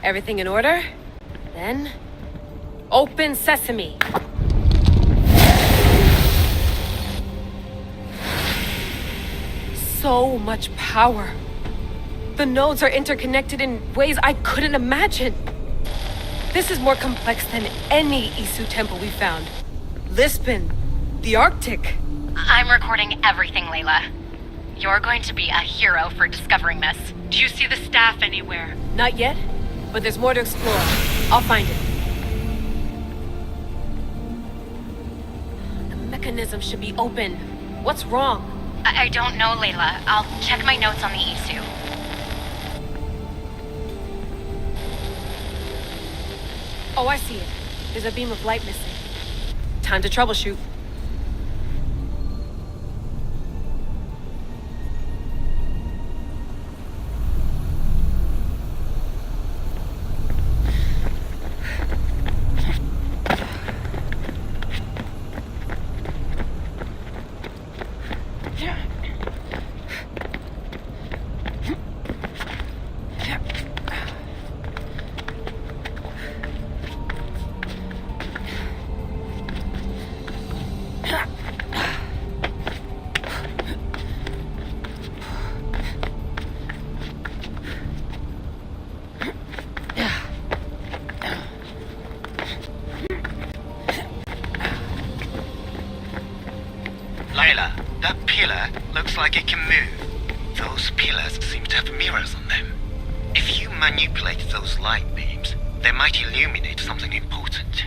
Everything in order? Then... open sesame! So much power. The nodes are interconnected in ways I couldn't imagine. This is more complex than any Isu temple we found. Lisbon, the Arctic. I'm recording everything, Layla. You're going to be a hero for discovering this. Do you see the staff anywhere? Not yet, but there's more to explore. I'll find it. The mechanism should be open. What's wrong? I don't know, Layla. I'll check my notes on the Isu. Oh, I see it. There's a beam of light missing. Time to troubleshoot. Layla, that pillar looks like it can move. Those pillars seem to have mirrors on them. If you manipulate those light beams, they might illuminate something important.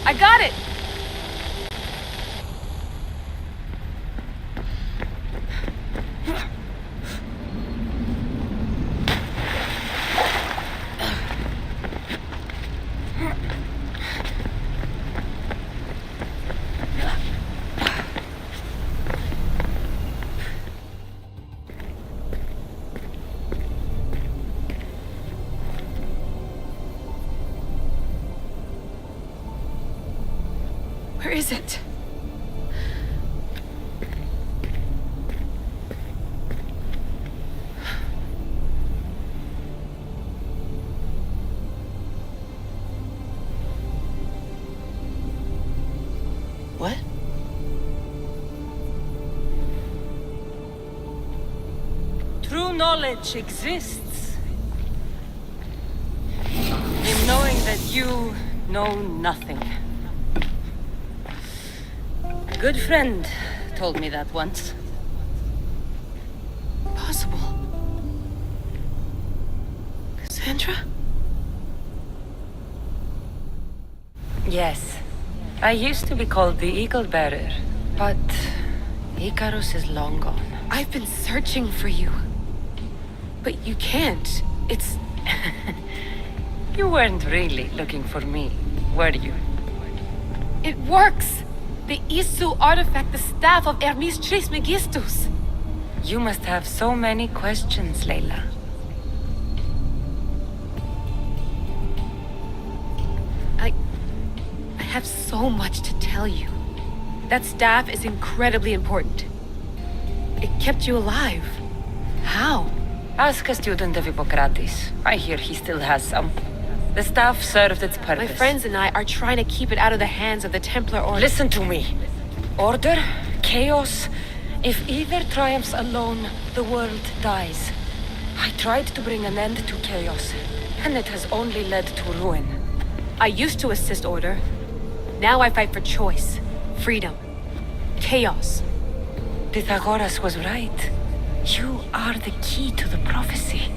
I got it! Where is it? What? True knowledge exists in knowing that you know nothing. A good friend told me that once. Possible. Cassandra? Yes. I used to be called the Eagle Bearer, but Icarus is long gone. I've been searching for you. But you can't. It's... You weren't really looking for me, were you? It works! The Isu artifact, the staff of Hermes Trismegistus. You must have so many questions, Layla. I have so much to tell you. That staff is incredibly important. It kept you alive. How? Ask a student of Hippocrates. I hear he still has some. The staff served its purpose. My friends and I are trying to keep it out of the hands of the Templar Order. Listen to me. Order, chaos. If either triumphs alone, the world dies. I tried to bring an end to chaos, and it has only led to ruin. I used to assist Order. Now I fight for choice, freedom, chaos. Pythagoras was right. You are the key to the prophecy.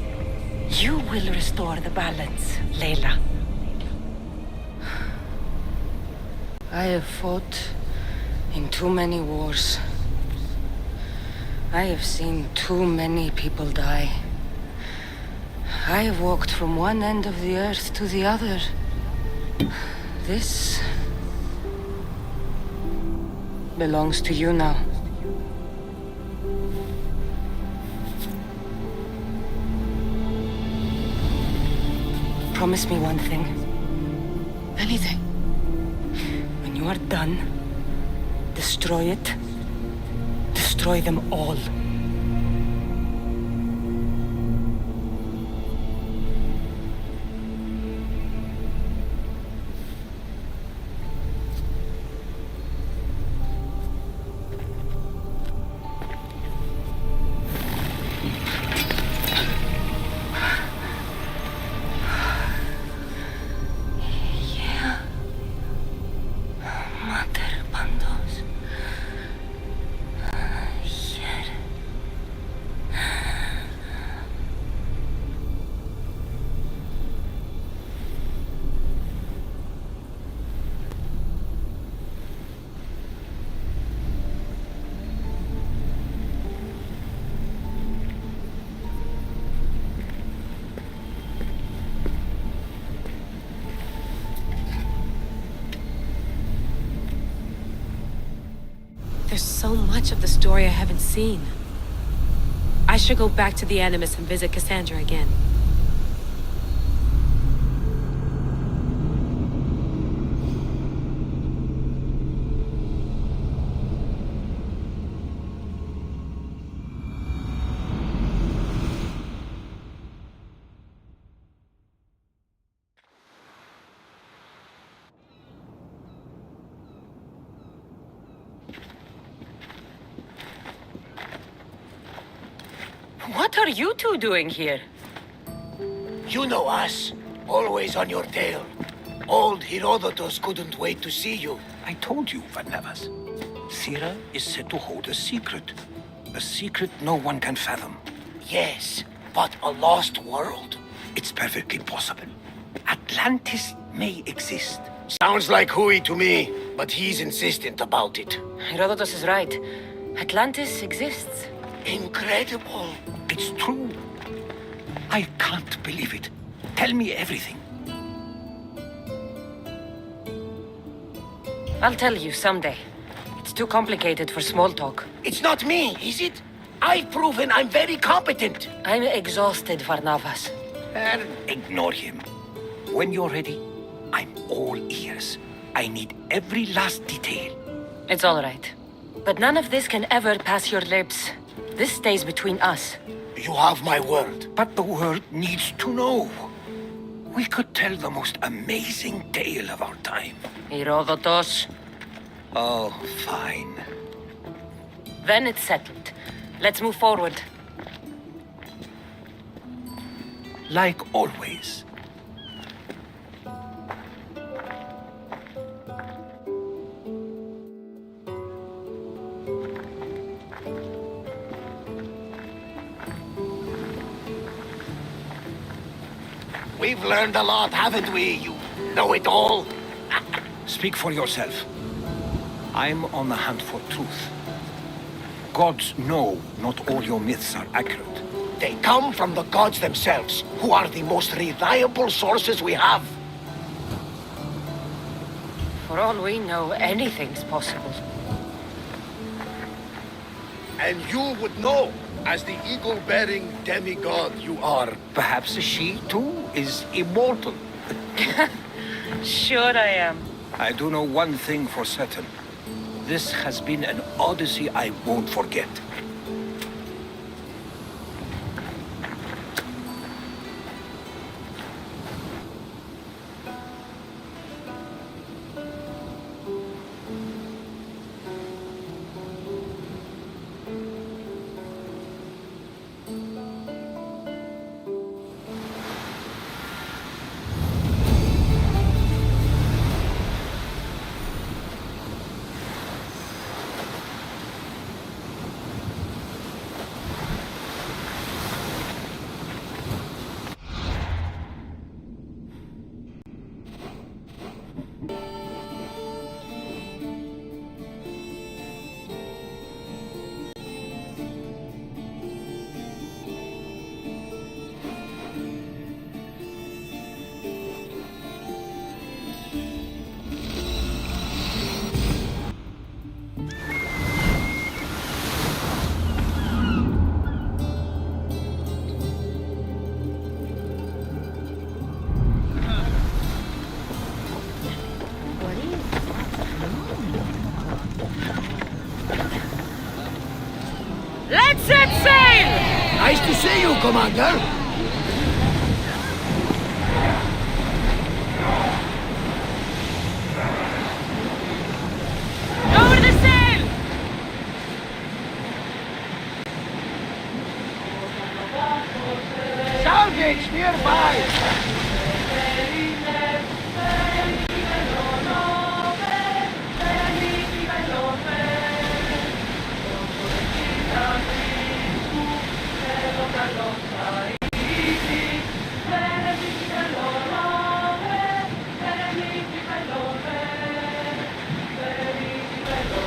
You will restore the balance, Layla. I have fought in too many wars. I have seen too many people die. I have walked from one end of the earth to the other. This belongs to you now. Promise me one thing. Anything. When you are done, destroy it. Destroy them all. There's so much of the story I haven't seen. I should go back to the Animus and visit Cassandra again. What are you two doing here? You know us. Always on your tail. Old Herodotus couldn't wait to see you. I told you, Varnavas. Sira is said to hold a secret. A secret no one can fathom. Yes, but a lost world? It's perfectly possible. Atlantis may exist. Sounds like Hui to me, but he's insistent about it. Herodotus is right. Atlantis exists. Incredible. It's true. I can't believe it. Tell me everything. I'll tell you someday. It's too complicated for small talk. It's not me, is it? I've proven I'm very competent. I'm exhausted, Varnavas. Ignore him. When you're ready, I'm all ears. I need every last detail. It's all right. But none of this can ever pass your lips. This stays between us. You have my word. But the world needs to know. We could tell the most amazing tale of our time. Herodotus. Oh, fine. Then it's settled. Let's move forward. Like always. We've learned a lot, haven't we, you know-it-all? Speak for yourself. I'm on the hunt for truth. Gods know not all your myths are accurate. They come from the gods themselves, who are the most reliable sources we have. For all we know, anything's possible. And you would know, as the eagle-bearing demigod you are. Perhaps she, too, is immortal. Sure I am. I do know one thing for certain. This has been an Odyssey I won't forget. Let's set sail! Nice to see you, Commander. Lower the sail! Salvage nearby.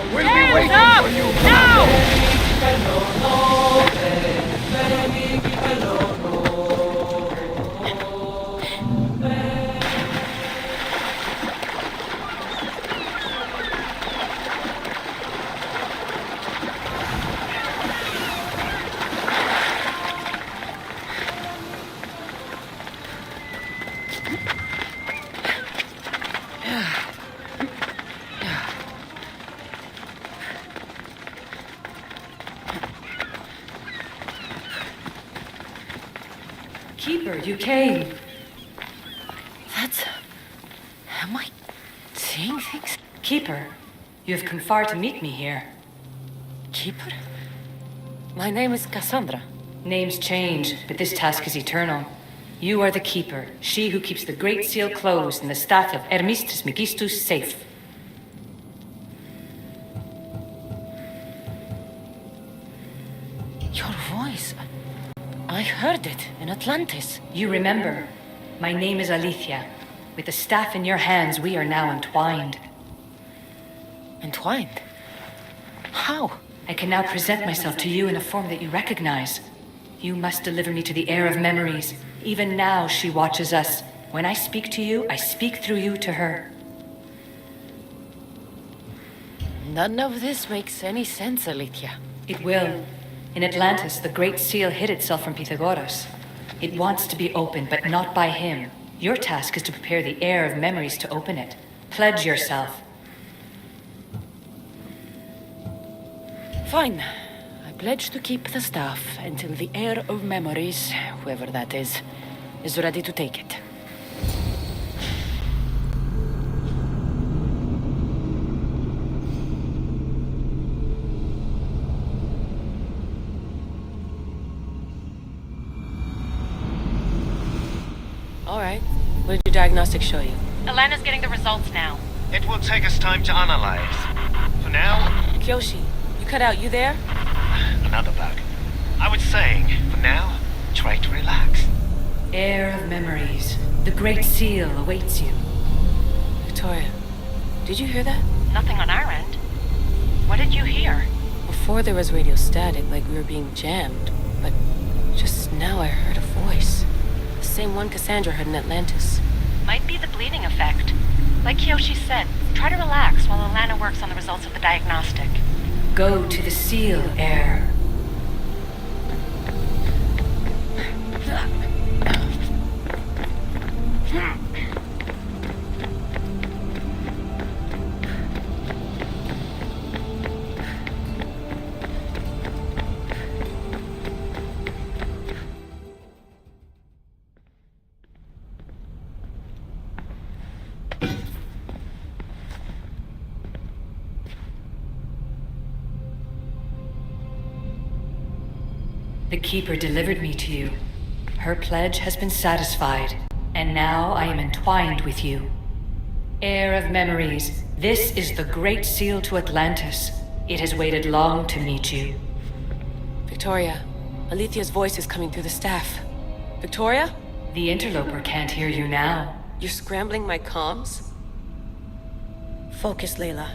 We'll be waiting for you, Commander. Keeper, you came. That's... Am I seeing things? Keeper, you have come far to meet me here. Keeper? My name is Cassandra. Names change, but this task is eternal. You are the Keeper, she who keeps the Great Seal closed and the staff of Hermes Trismegistus safe. Your voice... I heard it in Atlantis. You remember. My name is Alethea. With the staff in your hands, we are now entwined. Entwined? How? I can now present myself to you in a form that you recognize. You must deliver me to the Heir of Memories. Even now, she watches us. When I speak to you, I speak through you to her. None of this makes any sense, Alethea. It will. In Atlantis, the Great Seal hid itself from Pythagoras. It wants to be opened, but not by him. Your task is to prepare the Heir of Memories to open it. Pledge yourself. Fine. I pledge to keep the staff until the Heir of Memories, whoever that is ready to take it. All right. What did your diagnostics show you? Elena's getting the results now. It will take us time to analyze. For now, Kyoshi, you cut out. You there? another bug. I was saying, for now, try to relax. Heir of Memories. The Great Seal awaits you. Victoria, Did you hear that? Nothing on our end. What did you hear? Before there was radio static, like we were being jammed. But just now I heard a voice. The same one Cassandra heard in Atlantis. Might be the bleeding effect. Like Kiyoshi said, try to relax while Alana works on the results of the diagnostic. Go to the seal, Heir. The Keeper delivered me to you. Her pledge has been satisfied, and now I am entwined with you. Heir of Memories, this is the Great Seal to Atlantis. It has waited long to meet you. Victoria, Alethea's voice is coming through the staff. Victoria? The interloper can't hear you now. You're scrambling my comms? Focus, Layla.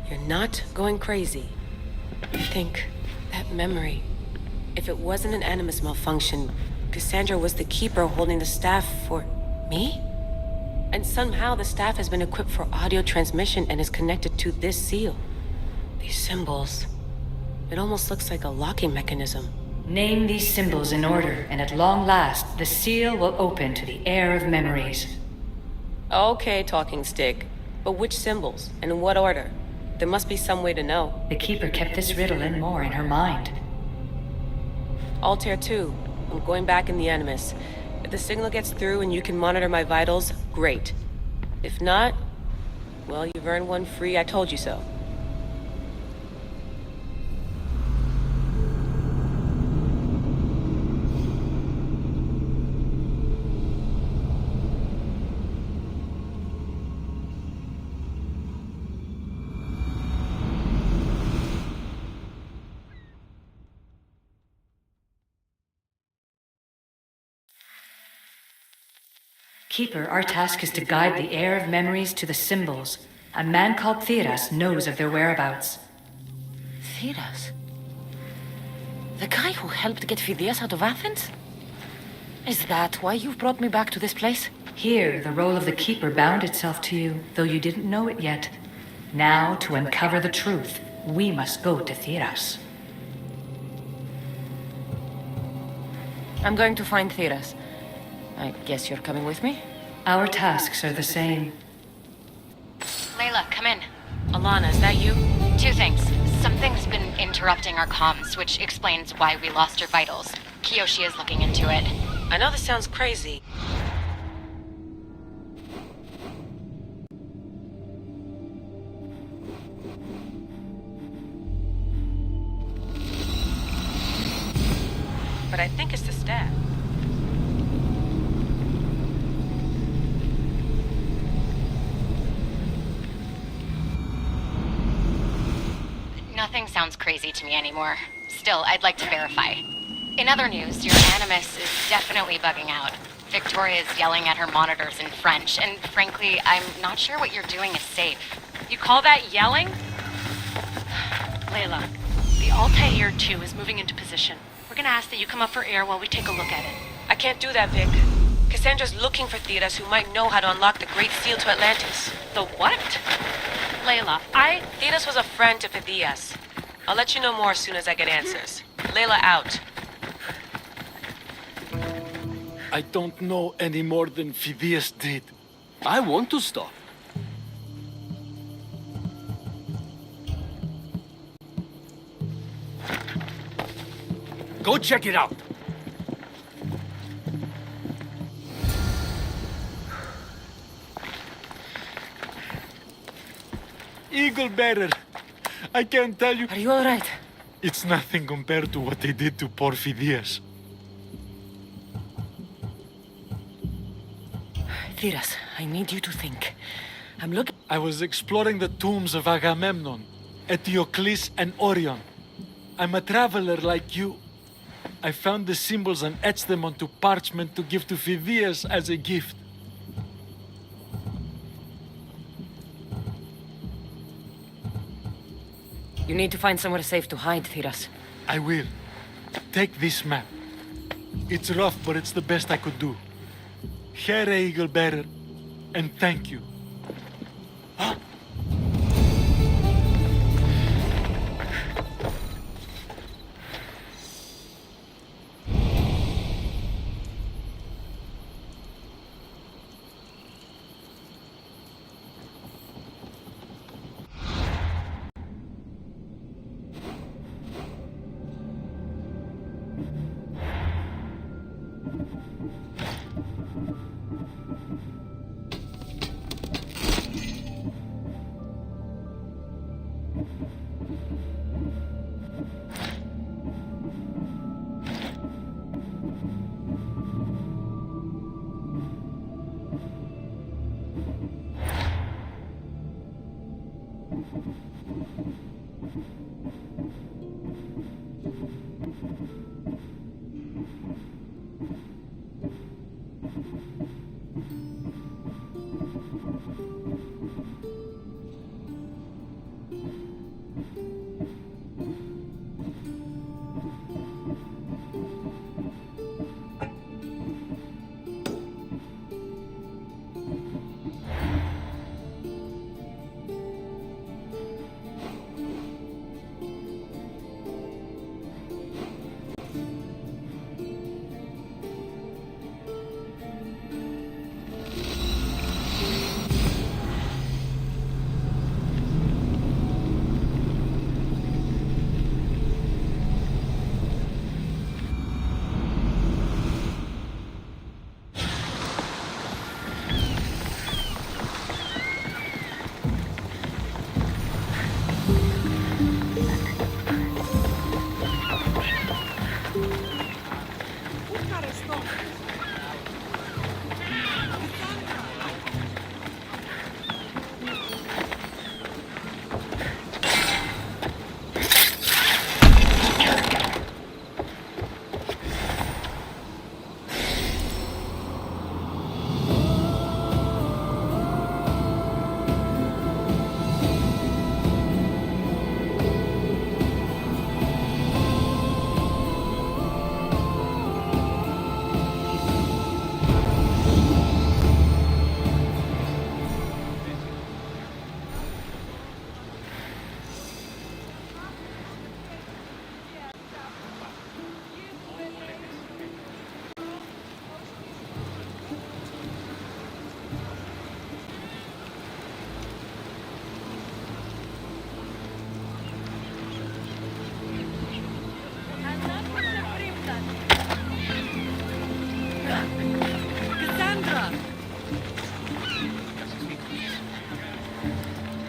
You're not going crazy. Think, that memory. If it wasn't an Animus malfunction, Cassandra was the Keeper holding the staff for me? And somehow the staff has been equipped for audio transmission and is connected to this seal. These symbols. It almost looks like a locking mechanism. Name these symbols in order, and at long last, the seal will open to the Heir of Memories. Okay, talking stick. But which symbols, and in what order? There must be some way to know. The Keeper kept this riddle and more in her mind. Altair 2. I'm going back in the Animus. If the signal gets through and you can monitor my vitals, great. If not, well, you've earned one free I told you so. Keeper, our task is to guide the Heir of Memories to the symbols. A man called Theras knows of their whereabouts. Theras? The guy who helped get Phidias out of Athens? Is that why you've brought me back to this place? Here, the role of the Keeper bound itself to you, though you didn't know it yet. Now, to uncover the truth, we must go to Theras. I'm going to find Theras. I guess you're coming with me? Our tasks are the same. Layla, come in. Alana, is that you? Two things. Something's been interrupting our comms, which explains why we lost your vitals. Kiyoshi is looking into it. I know this sounds crazy. But I think it's the staff. Nothing sounds crazy to me anymore. Still, I'd like to verify. In other news, your Animus is definitely bugging out. Victoria's yelling at her monitors in French, and frankly, I'm not sure what you're doing is safe. You call that yelling? Layla, the Altair 2 is moving into position. We're gonna ask that you come up for air while we take a look at it. I can't do that, Vic. Cassandra's looking for Theras who might know how to unlock the Great Seal to Atlantis. The what? Layla, Theras was a friend to Phidias. I'll let you know more as soon as I get answers. Layla out. I don't know any more than Phidias did. I want to stop. Go check it out. Eagle Bearer. I can't tell you. Are you all right? It's nothing compared to what they did to poor Phidias. Theras, I need you to think. I'm looking... I was exploring the tombs of Agamemnon, Eteocles, and Orion. I'm a traveler like you. I found the symbols and etched them onto parchment to give to Phidias as a gift. You need to find somewhere safe to hide, Thiras. I will. Take this map. It's rough, but it's the best I could do. Heir Eagle Bearer, and thank you. Huh?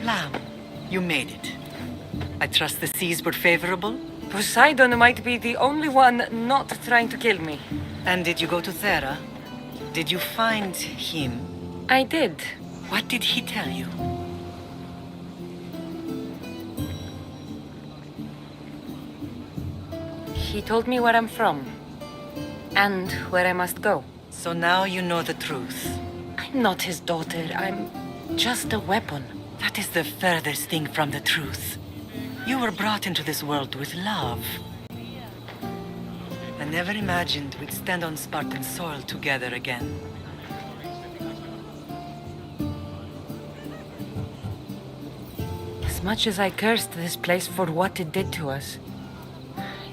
Lamb, you made it. I trust the seas were favorable? Poseidon might be the only one not trying to kill me. And did you go to Thera? Did you find him? I did. What did he tell you? He told me where I'm from. And where I must go. So now you know the truth. I'm not his daughter. I'm just a weapon. That is the furthest thing from the truth. You were brought into this world with love. I never imagined we'd stand on Spartan soil together again. As much as I cursed this place for what it did to us,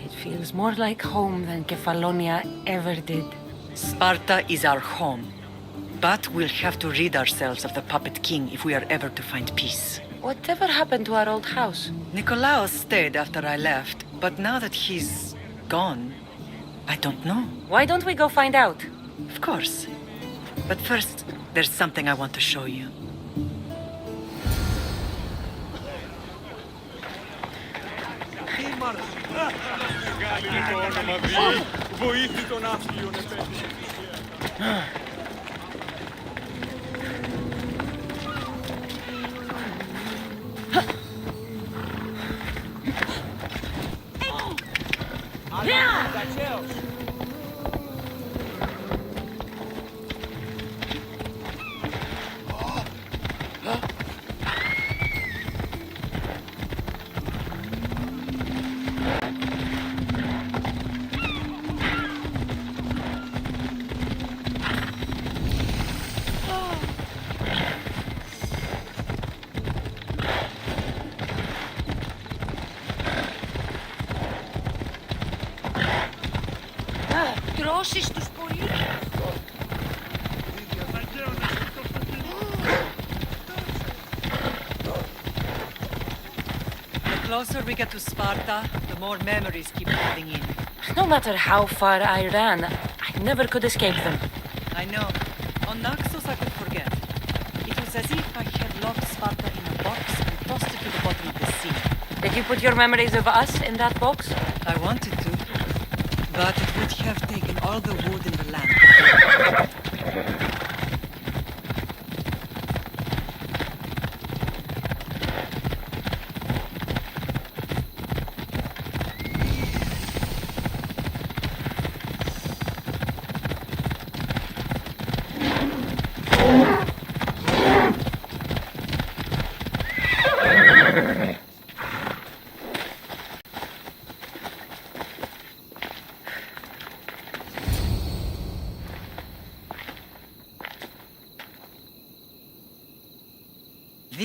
it feels more like home than Kefalonia ever did. Sparta is our home. But we'll have to rid ourselves of the puppet king if we are ever to find peace. Whatever happened to our old house? Nikolaos stayed after I left, but now that he's gone, I don't know. Why don't we go find out? Of course. But first, there's something I want to show you. δώσεις τους πολίτες. The closer we get to Sparta, the more memories keep flooding in. No matter how far I ran, I never could escape them. I know. On Naxos I could forget. It was as if I had locked Sparta in a box and tossed it to the bottom of the sea. Did you put your memories of us in that box? I wanted to, but it would have taken all the wood in the land.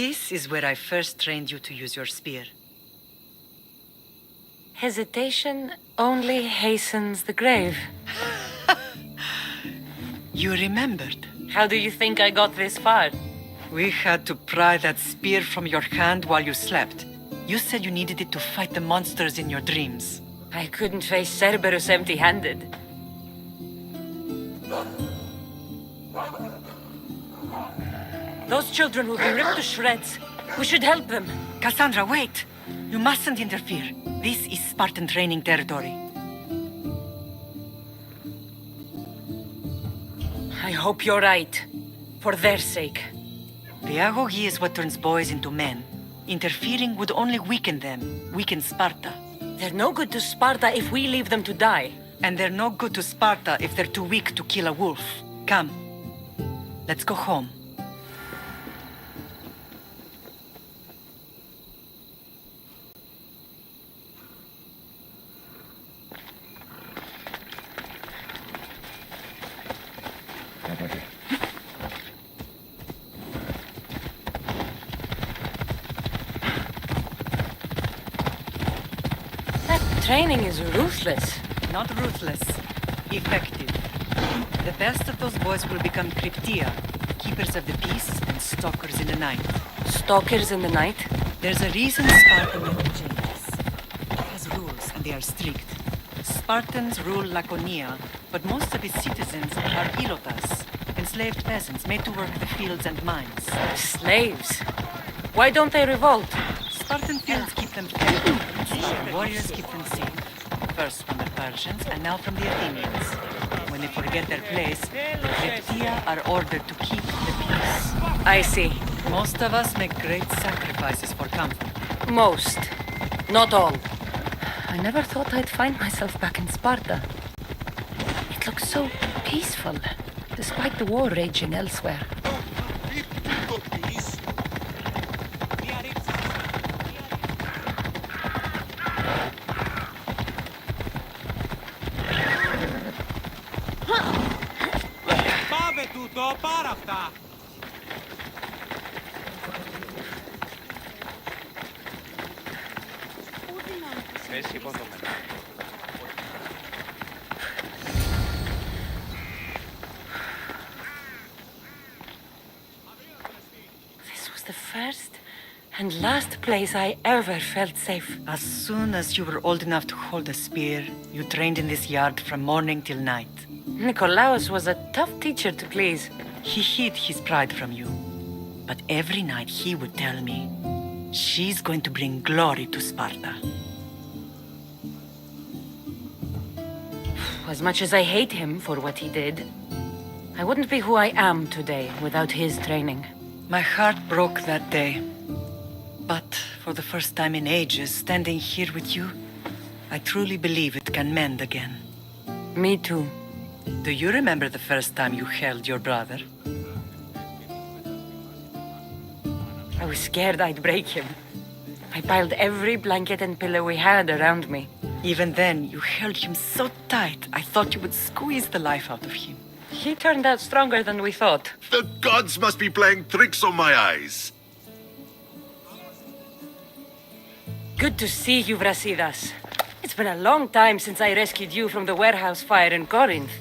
This is where I first trained you to use your spear. Hesitation only hastens the grave. You remembered. How do you think I got this far? We had to pry that spear from your hand while you slept. You said you needed it to fight the monsters in your dreams. I couldn't face Cerberus empty-handed. Those children will be ripped to shreds. We should help them. Cassandra, wait! You mustn't interfere. This is Spartan training territory. I hope you're right. For their sake. The agogi is what turns boys into men. Interfering would only weaken them, weaken Sparta. They're no good to Sparta if we leave them to die. And they're no good to Sparta if they're too weak to kill a wolf. Come. Let's go home. Training is ruthless. Not ruthless. Effective. The best of those boys will become Cryptia, keepers of the peace and stalkers in the night. Stalkers in the night? There's a reason Sparta never changes. It has rules, and they are strict. Spartans rule Laconia, but most of its citizens are ilotas, enslaved peasants made to work the fields and mines. Slaves? Why don't they revolt? Spartan fields keep them fed. Spartan warriors keep them safe. First from the Persians, and now from the Athenians. When they forget their place, the Cryptia are ordered to keep the peace. I see. Most of us make great sacrifices for comfort. Most. Not all. I never thought I'd find myself back in Sparta. It looks so peaceful, despite the war raging elsewhere. This was the first and last place I ever felt safe. As soon as you were old enough to hold a spear, you trained in this yard from morning till night. Nikolaos was a tough teacher to please. He hid his pride from you. But every night he would tell me, she's going to bring glory to Sparta. As much as I hate him for what he did, I wouldn't be who I am today without his training. My heart broke that day. But for the first time in ages, standing here with you, I truly believe it can mend again. Me too. Do you remember the first time you held your brother? I was scared I'd break him. I piled every blanket and pillow we had around me. Even then, you held him so tight, I thought you would squeeze the life out of him. He turned out stronger than we thought. The gods must be playing tricks on my eyes. Good to see you, Brasidas. It's been a long time since I rescued you from the warehouse fire in Corinth.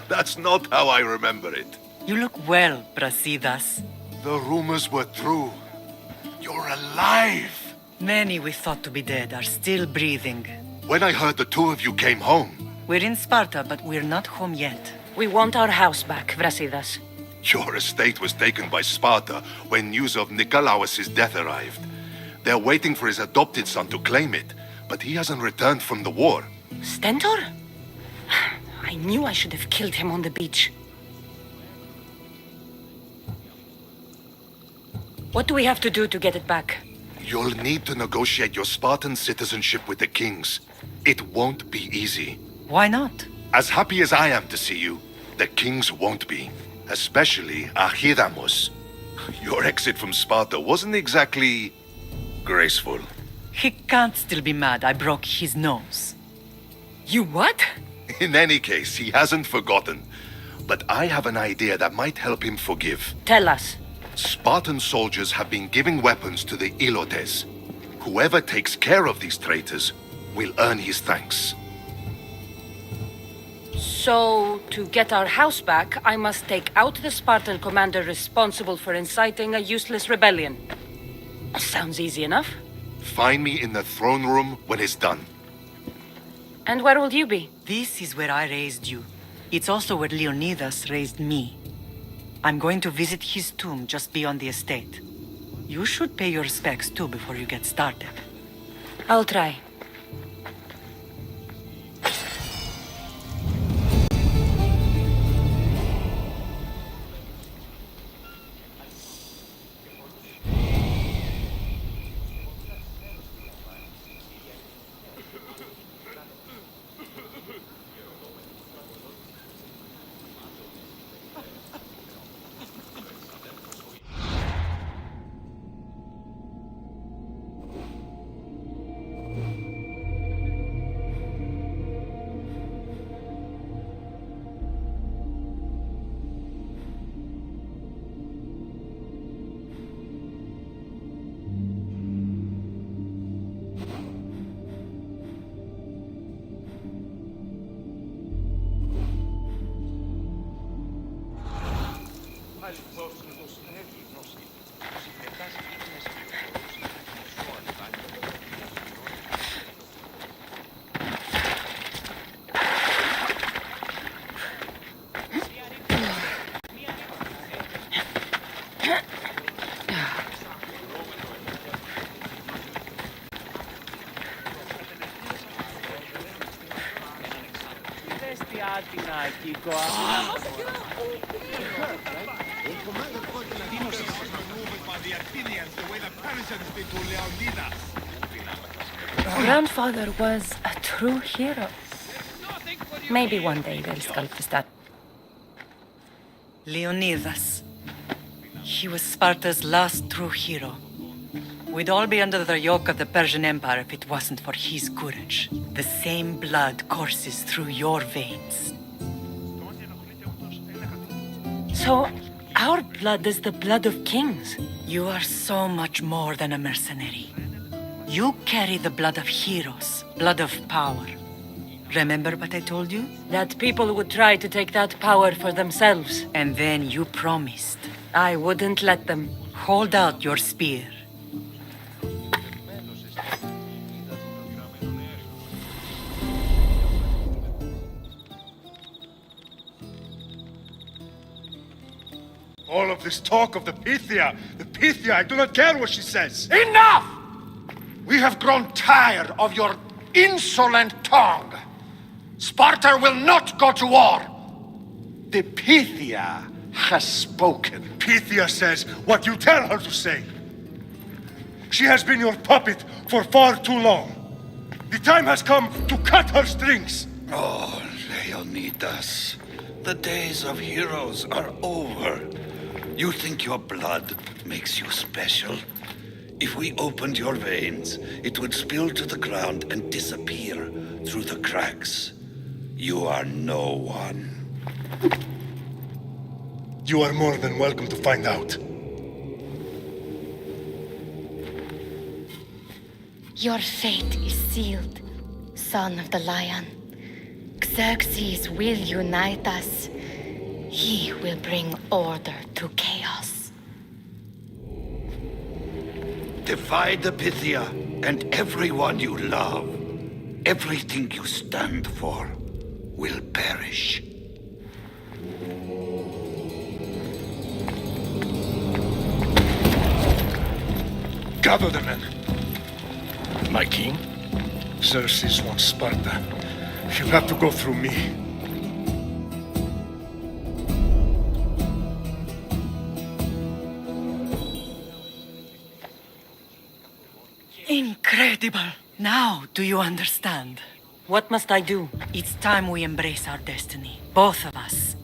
That's not how I remember it. You look well, Brasidas. The rumors were true. You're alive! Many we thought to be dead are still breathing. When I heard the two of you came home, We're in Sparta, but we're not home yet. We want our house back, Brasidas. your estate was taken by Sparta when news of Nikolaos' death arrived. They're waiting for his adopted son to claim it, but he hasn't returned from the war. Stentor? I knew I should have killed him on the beach. What do we have to do to get it back? You'll need to negotiate your Spartan citizenship with the kings. It won't be easy. Why not? As happy as I am to see you, the kings won't be. Especially Archidamos. Your exit from Sparta wasn't exactly graceful. He can't still be mad I broke his nose. You what? In any case, he hasn't forgotten. But I have an idea that might help him forgive. Tell us. Spartan soldiers have been giving weapons to the Ilotes. Whoever takes care of these traitors will earn his thanks. So, to get our house back, I must take out the Spartan commander responsible for inciting a useless rebellion. Sounds easy enough. Find me in the throne room when it's done. And where will you be? This is where I raised you. It's also where Leonidas raised me. I'm going to visit his tomb just beyond the estate. You should pay your respects too before you get started. I'll try. Grandfather was a true hero. Maybe one day they'll sculpt the statue. Leonidas. He was Sparta's last true hero. We'd all be under the yoke of the Persian Empire if it wasn't for his courage. The same blood courses through your veins. So, our blood is the blood of kings. You are so much more than a mercenary. You carry the blood of heroes, blood of power. Remember what I told you? That people would try to take that power for themselves. And then you promised. I wouldn't let them. Hold out your spear. All of this talk of the Pythia, I do not care what she says. Enough! We have grown tired of your insolent tongue. Sparta will not go to war. The Pythia has spoken. Pythia says what you tell her to say. She has been your puppet for far too long. The time has come to cut her strings. Oh, Leonidas, the days of heroes are over. You think your blood makes you special? If we opened your veins, it would spill to the ground and disappear through the cracks. You are no one. You are more than welcome to find out. Your fate is sealed, son of the lion. Xerxes will unite us. He will bring order to chaos. Divide the Pythia and everyone you love. Everything you stand for will perish. Gather the men. My king? Xerxes wants Sparta. He'll have to go through me. Incredible! Now, do you understand? What must I do? It's time we embrace our destiny. Both of us.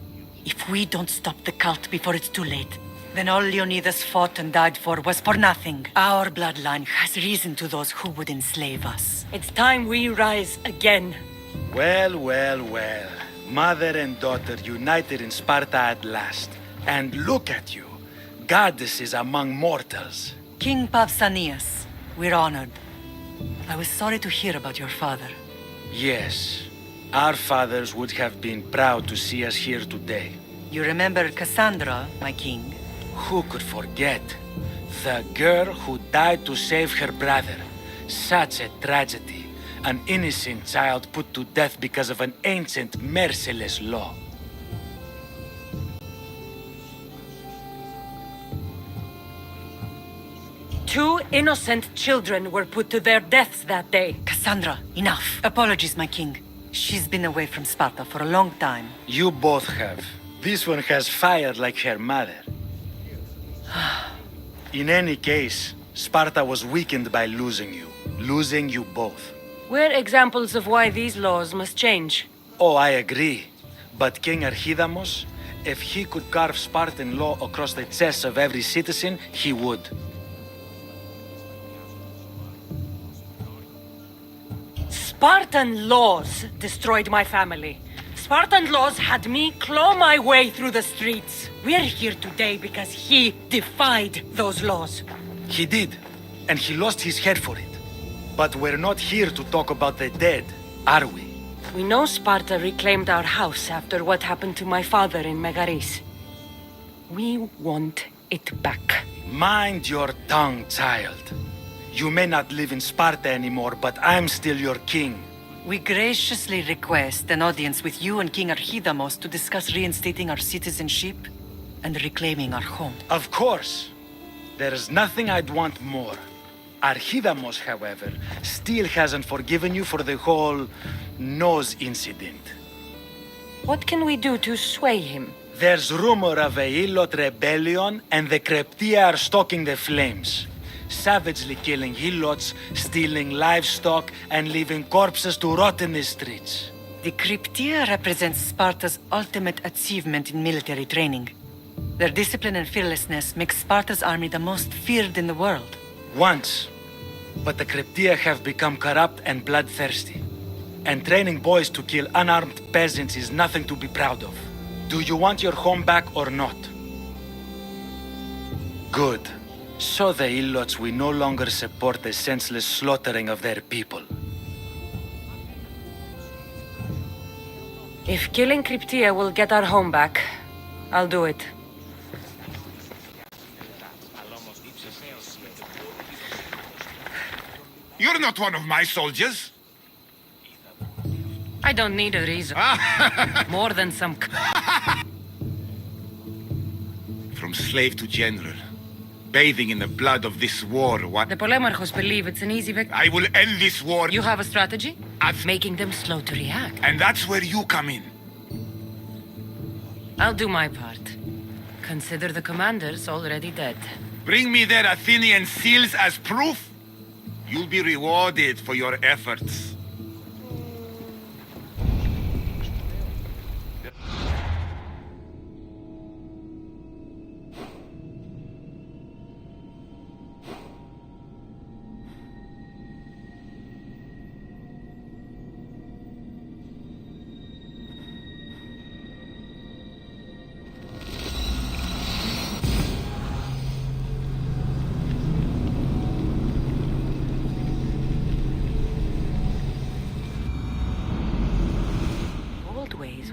If we don't stop the cult before it's too late, then all Leonidas fought and died for was for nothing. Our bloodline has risen to those who would enslave us. It's time we rise again. Well, well, well. Mother and daughter united in Sparta at last. And look at you. Goddesses among mortals. King Pausanias, we're honored. I was sorry to hear about your father. Yes. Our fathers would have been proud to see us here today. You remember Cassandra, my king? Who could forget? The girl who died to save her brother. Such a tragedy. An innocent child put to death because of an ancient, merciless law. Two innocent children were put to their deaths that day. Cassandra, enough. Apologies, my king. She's been away from Sparta for a long time. You both have. This one has fire like her mother. In any case, Sparta was weakened by losing you. Losing you both. We're examples of why these laws must change. Oh, I agree. But King Archidamos, if he could carve Spartan law across the chests of every citizen, he would. Spartan laws destroyed my family. Spartan laws had me claw my way through the streets. We're here today because he defied those laws. He did, and he lost his head for it. But we're not here to talk about the dead, are we? We know Sparta reclaimed our house after what happened to my father in Megaris. We want it back. Mind your tongue, child. You may not live in Sparta anymore, but I'm still your king. We graciously request an audience with you and King Archidamos to discuss reinstating our citizenship and reclaiming our home. Of course. There is nothing I'd want more. Archidamos, however, still hasn't forgiven you for the whole nose incident. What can we do to sway him? There's rumor of a Hilot rebellion, and the Kreptia are stalking the flames. Savagely killing Hilots, stealing livestock, and leaving corpses to rot in the streets. The Cryptia represents Sparta's ultimate achievement in military training. Their discipline and fearlessness makes Sparta's army the most feared in the world. Once. But the Cryptia have become corrupt and bloodthirsty. And training boys to kill unarmed peasants is nothing to be proud of. Do you want your home back or not? Good. So the Ilots will no longer support the senseless slaughtering of their people. If killing Cryptia will get our home back, I'll do it. You're not one of my soldiers. I don't need a reason. More than some... From slave to general, bathing in the blood of this war, what? The Polemarchos believe it's an easy victory. I will end this war. You have a strategy? Making them slow to react. And that's where you come in. I'll do my part. Consider the commanders already dead. Bring me their Athenian seals as proof. You'll be rewarded for your efforts.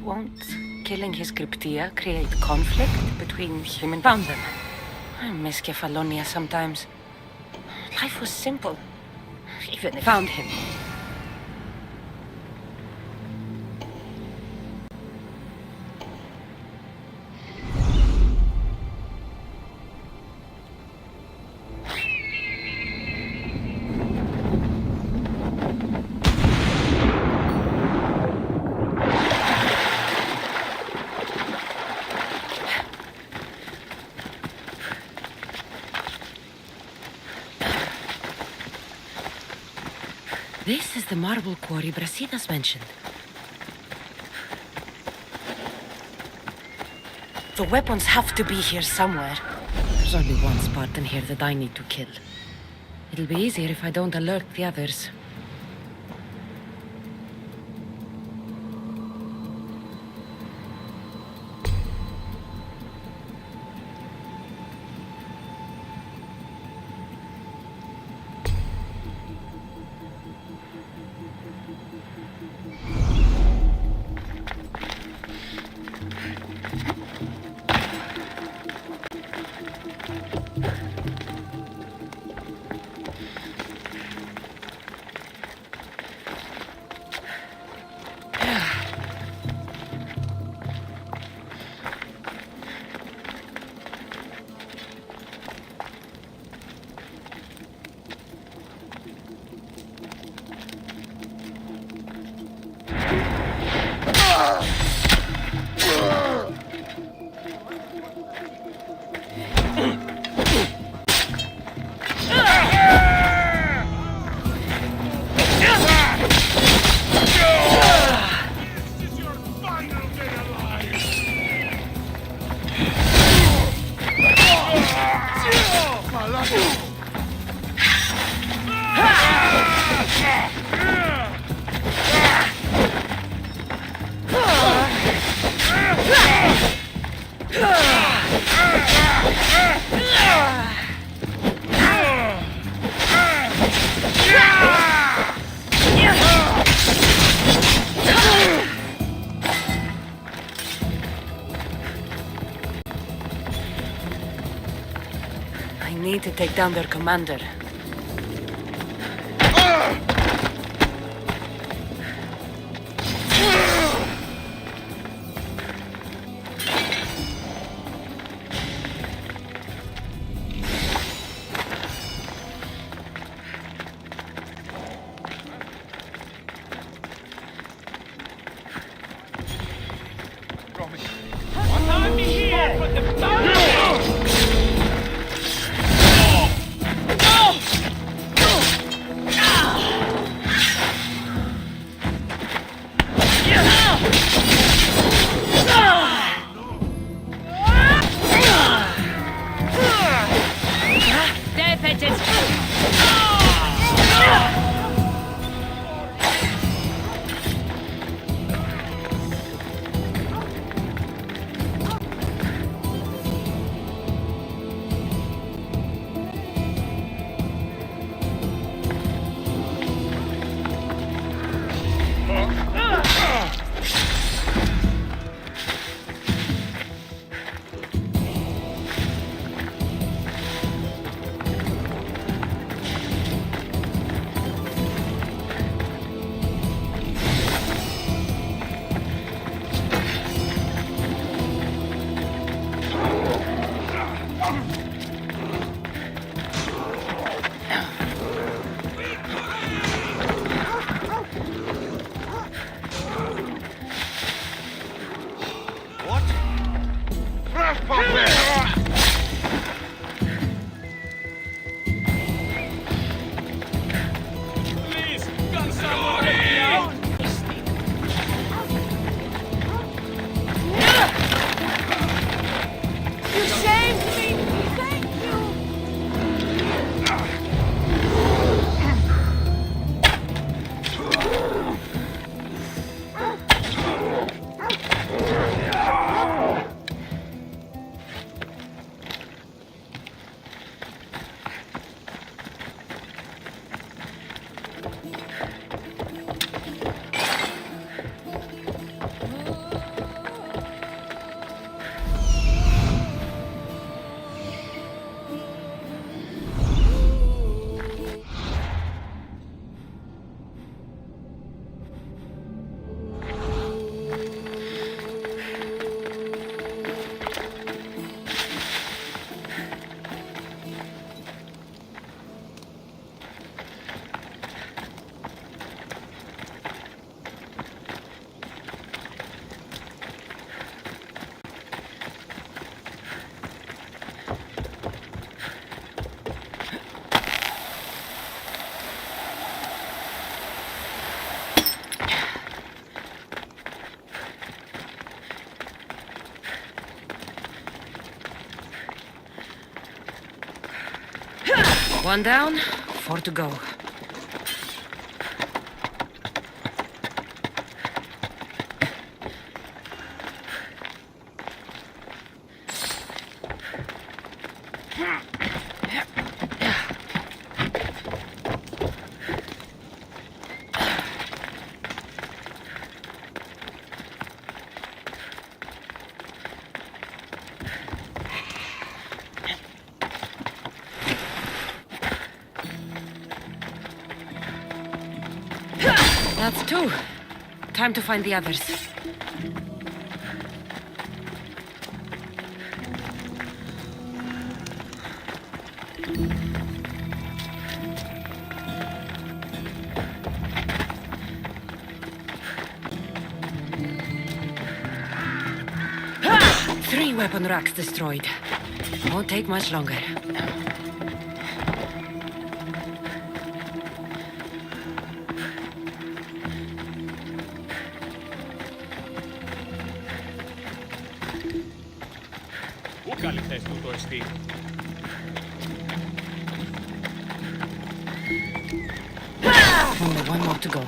won't killing his cryptia create conflict between him and found them? I miss Kefalonia sometimes. Life was simple. Even if I found him. This is the marble quarry Brasidas mentioned. The weapons have to be here somewhere. There's only one Spartan here that I need to kill. It'll be easier if I don't alert the others. I need to take down their commander. One down, 4 to go. That's 2. Time to find the others. Ah! 3 weapon racks destroyed. Won't take much longer. Only 1 more to go.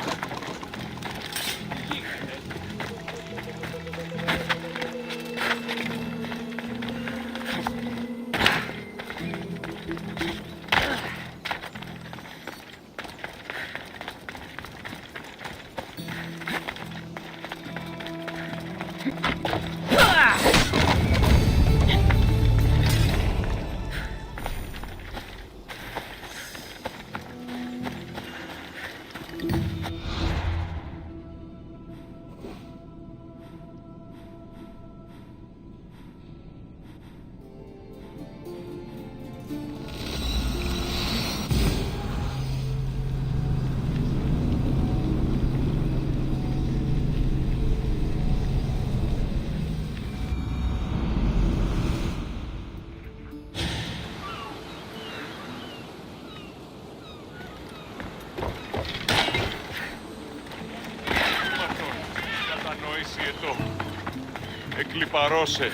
Εκλιπαρώσε.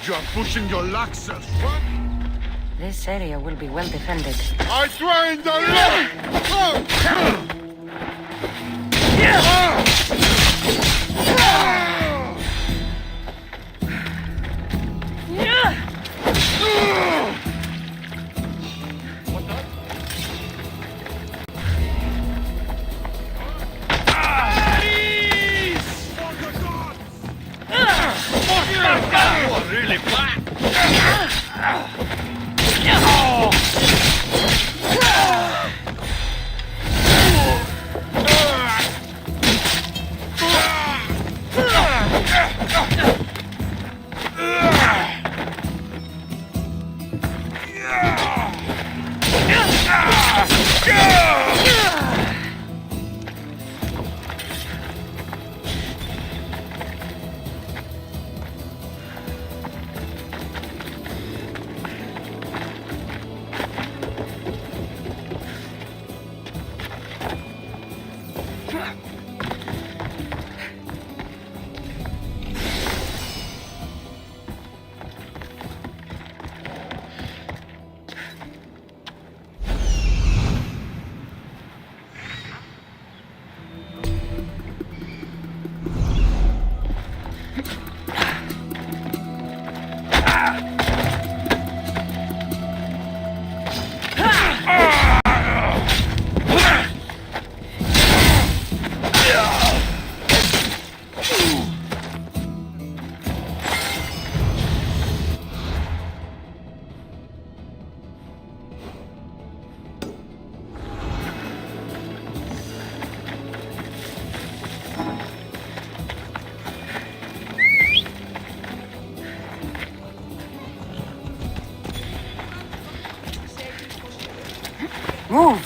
You're pushing your luck, sir. This area will be well defended. I swear in the Lord! Really black. Move!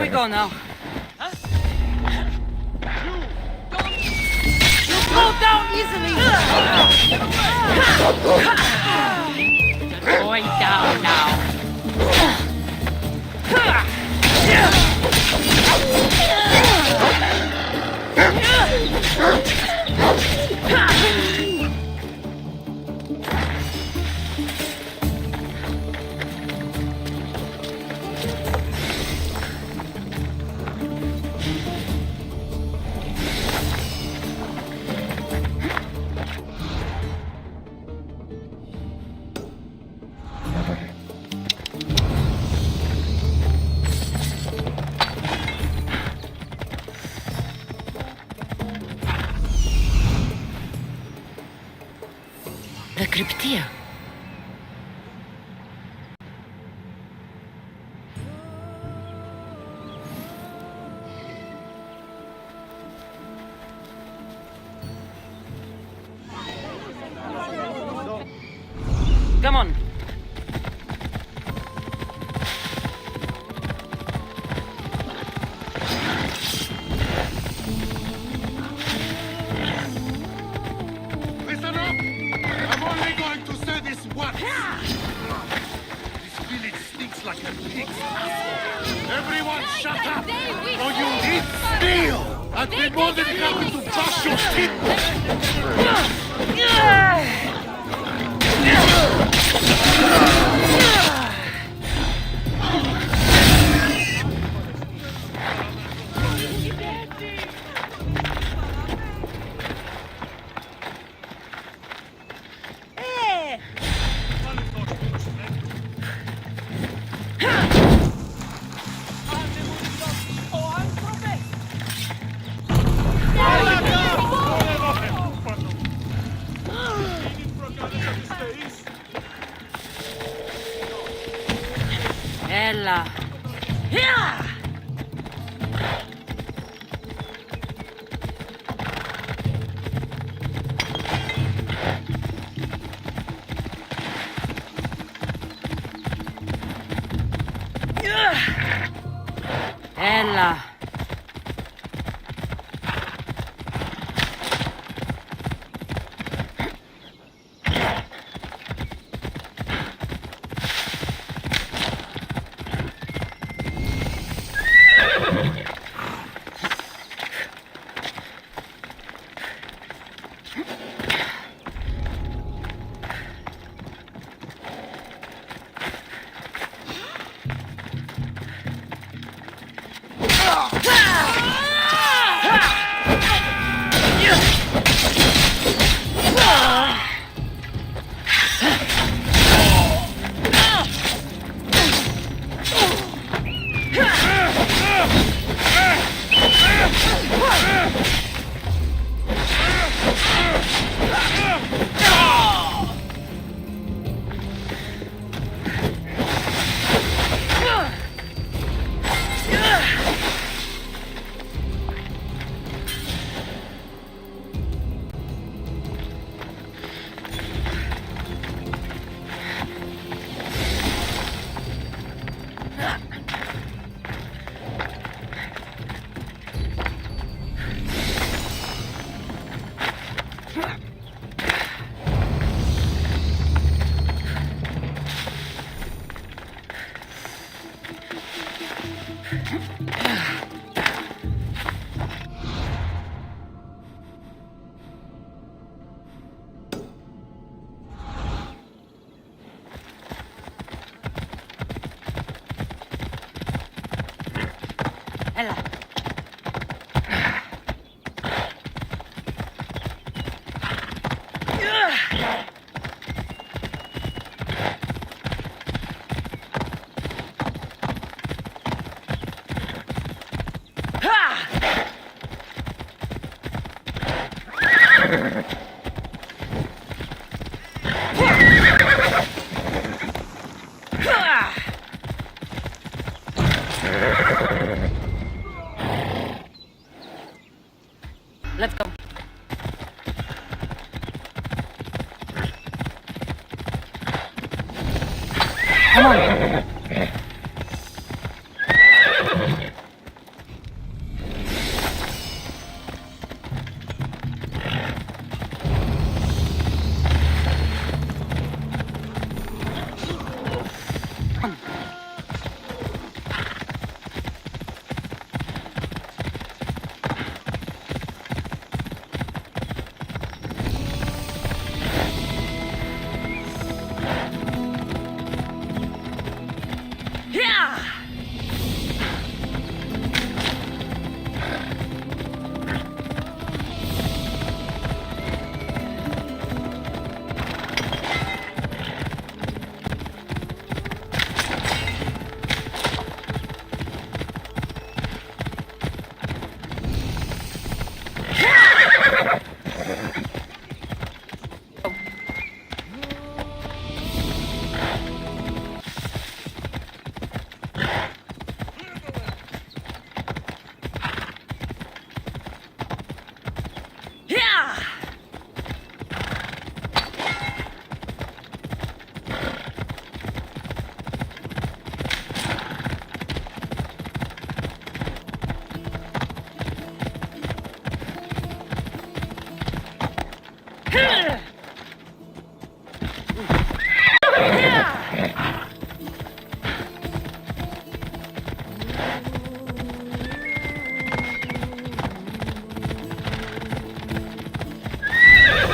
we go now? Go down easily! You're going down now. The cryptia. Come on. Listen up! I'm only going to say this once. This village stinks like a pig's asshole. Everyone shut up! Or you'll eat steel! I'd be more than happy to brush your teeth! Ella. Ella. Ella. Let's go. Come on. Over here!